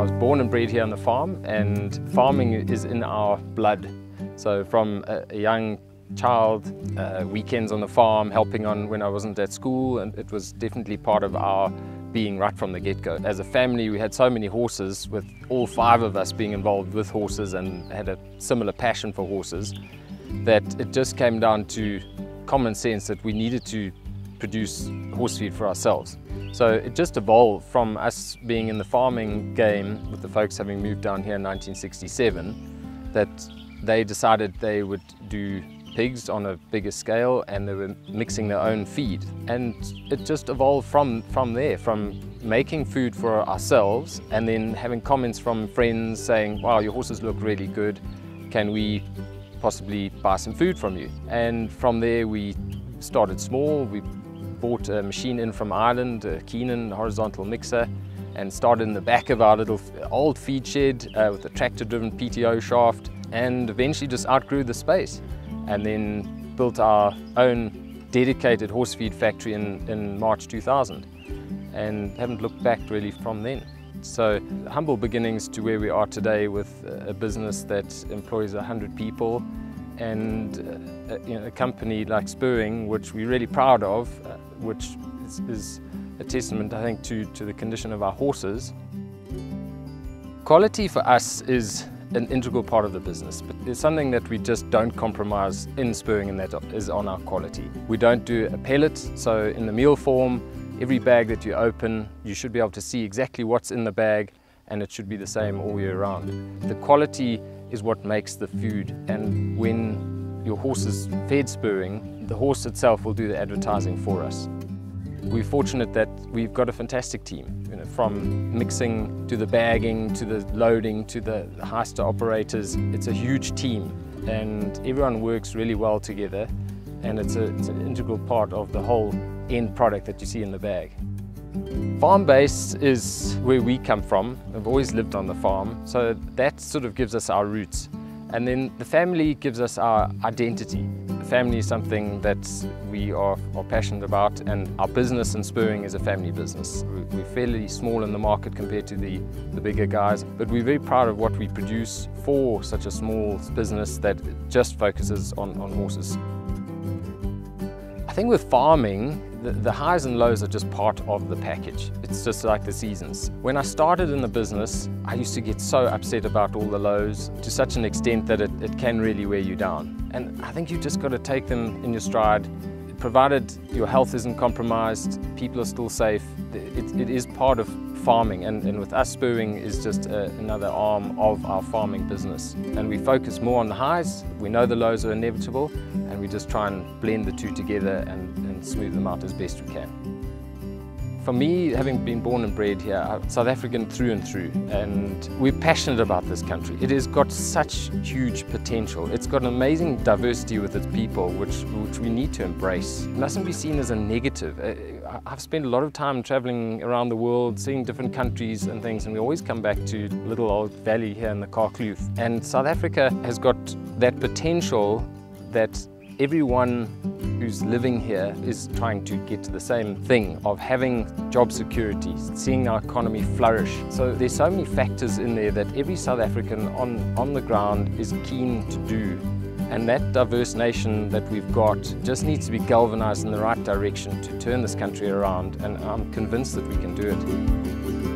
was born and bred here on the farm, and farming is in our blood. So from a young child, weekends on the farm, helping on when I wasn't at school, and it was definitely part of our being right from the get-go. As a family, we had so many horses, with all 5 of us being involved with horses and had a similar passion for horses, that it just came down to common sense that we needed to produce horse feed for ourselves. So it just evolved from us being in the farming game, with the folks having moved down here in 1967, that they decided they would do pigs on a bigger scale, and they were mixing their own feed. And it just evolved from there, from making food for ourselves and then having comments from friends saying, wow, your horses look really good, can we possibly buy some food from you? And from there we started small. We bought a machine in from Ireland, a Keenan horizontal mixer, and started in the back of our little old feed shed with a tractor-driven PTO shaft, and eventually just outgrew the space, and then built our own dedicated horse feed factory in March 2000, and haven't looked back really from then. So humble beginnings to where we are today, with a business that employs 100 people, and a company like Spurwing, which we're really proud of, which is a testament, I think, to the condition of our horses. Quality for us is an integral part of the business, but there's something that we just don't compromise in Spurwing, and that is on our quality. We don't do a pellet, so in the meal form, every bag that you open, you should be able to see exactly what's in the bag, and it should be the same all year round. The quality is what makes the food, and when your horse is fed Spurwing, the horse itself will do the advertising for us. We're fortunate that we've got a fantastic team, from mixing to the bagging to the loading to the heister operators. It's a huge team, and everyone works really well together, and it's an integral part of the whole end product that you see in the bag. Farm-based is where we come from. I've always lived on the farm, so that sort of gives us our roots. And then the family gives us our identity. The family is something that we are passionate about, and our business in Spurwing is a family business. We're fairly small in the market compared to the bigger guys, but we're very proud of what we produce for such a small business that just focuses on horses. I think with farming, the highs and lows are just part of the package. It's just like the seasons. When I started in the business, I used to get so upset about all the lows, to such an extent that it can really wear you down. And I think you just got to take them in your stride. Provided your health isn't compromised, people are still safe, it is part of farming, and with us, Spurwing is just another arm of our farming business. And we focus more on the highs. We know the lows are inevitable, and we just try and blend the two together and smooth them out as best we can. For me, having been born and bred here, I'm South African through and through, and we're passionate about this country. It has got such huge potential. It's got an amazing diversity with its people, which we need to embrace. It mustn't be seen as a negative. I've spent a lot of time traveling around the world, seeing different countries and things, and we always come back to little old valley here in the Kloof. And South Africa has got that potential that everyone who's living here is trying to get to the same thing of having job security, seeing our economy flourish. So there's so many factors in there that every South African on the ground is keen to do. And that diverse nation that we've got just needs to be galvanized in the right direction to turn this country around, and I'm convinced that we can do it.